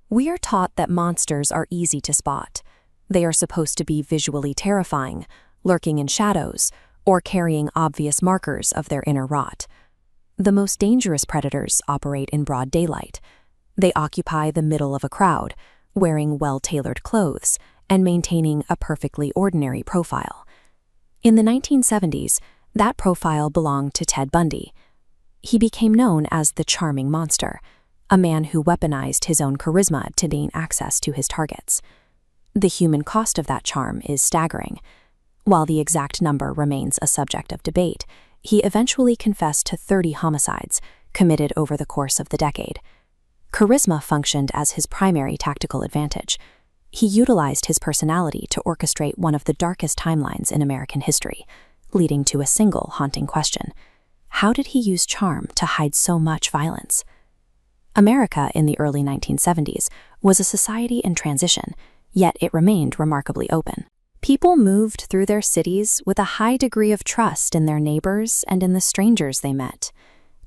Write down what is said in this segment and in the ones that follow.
We are taught that monsters are easy to spot. They are supposed to be visually terrifying, lurking in shadows, or carrying obvious markers of their inner rot. The most dangerous predators operate in broad daylight. They occupy the middle of a crowd, wearing well-tailored clothes and maintaining a perfectly ordinary profile. In the 1970s, that profile belonged to Ted Bundy. He became known as the charming monster, a man who weaponized his own charisma to gain access to his targets. The human cost of that charm is staggering. While the exact number remains a subject of debate, he eventually confessed to 30 homicides committed over the course of the decade. Charisma functioned as his primary tactical advantage. He utilized his personality to orchestrate one of the darkest timelines in American history, leading to a single haunting question: how did he use charm to hide so much violence? America in the early 1970s was a society in transition, yet it remained remarkably open. People moved through their cities with a high degree of trust in their neighbors and in the strangers they met.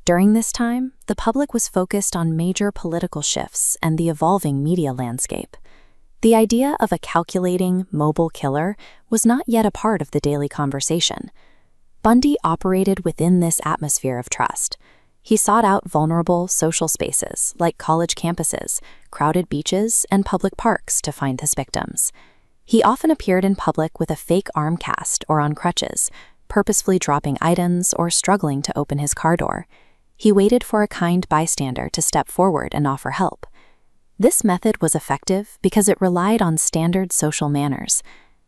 During this time, the public was focused on major political shifts and the evolving media landscape. The idea of a calculating, mobile killer was not yet a part of the daily conversation. Bundy operated within this atmosphere of trust. He sought out vulnerable social spaces like college campuses, crowded beaches, and public parks to find his victims. He often appeared in public with a fake arm cast or on crutches, purposefully dropping items or struggling to open his car door. He waited for a kind bystander to step forward and offer help. This method was effective because it relied on standard social manners.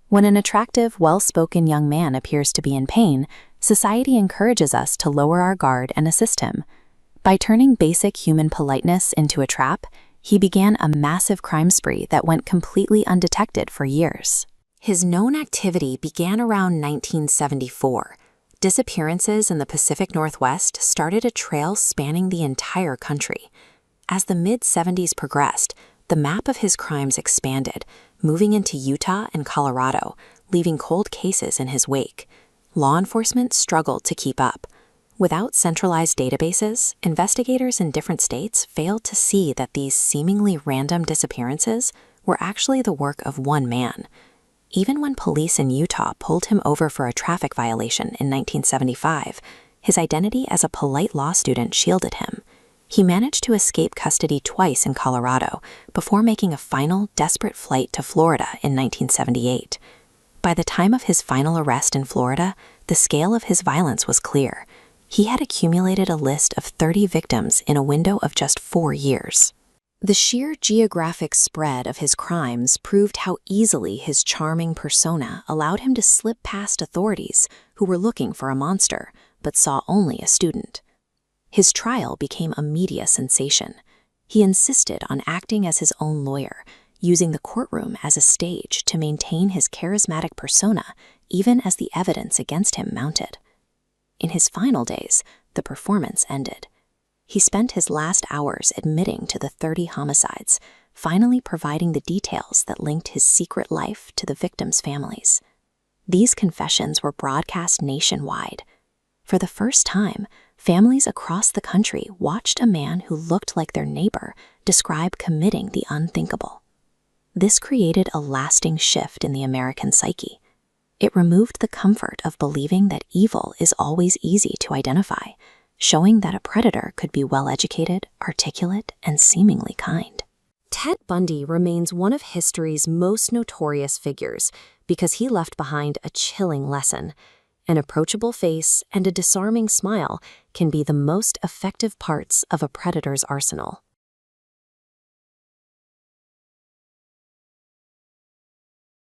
When an attractive, well-spoken young man appears to be in pain, society encourages us to lower our guard and assist him. By turning basic human politeness into a trap, he began a massive crime spree that went completely undetected for years. His known activity began around 1974. Disappearances in the Pacific Northwest started a trail spanning the entire country. As the mid-70s progressed, the map of his crimes expanded, moving into Utah and Colorado, leaving cold cases in his wake. Law enforcement struggled to keep up. Without centralized databases, investigators in different states failed to see that these seemingly random disappearances were actually the work of one man. Even when police in Utah pulled him over for a traffic violation in 1975, his identity as a polite law student shielded him. He managed to escape custody twice in Colorado before making a final, desperate flight to Florida in 1978. By the time of his final arrest in Florida, the scale of his violence was clear. He had accumulated a list of 30 victims in a window of just 4 years. The sheer geographic spread of his crimes proved how easily his charming persona allowed him to slip past authorities who were looking for a monster, but saw only a student. His trial became a media sensation. He insisted on acting as his own lawyer, using the courtroom as a stage to maintain his charismatic persona, even as the evidence against him mounted. In his final days, the performance ended. He spent his last hours admitting to the 30 homicides, finally providing the details that linked his secret life to the victims' families. These confessions were broadcast nationwide. For the first time, families across the country watched a man who looked like their neighbor describe committing the unthinkable. This created a lasting shift in the American psyche. It removed the comfort of believing that evil is always easy to identify, showing that a predator could be well-educated, articulate, and seemingly kind. Ted Bundy remains one of history's most notorious figures because he left behind a chilling lesson. An approachable face and a disarming smile can be the most effective parts of a predator's arsenal.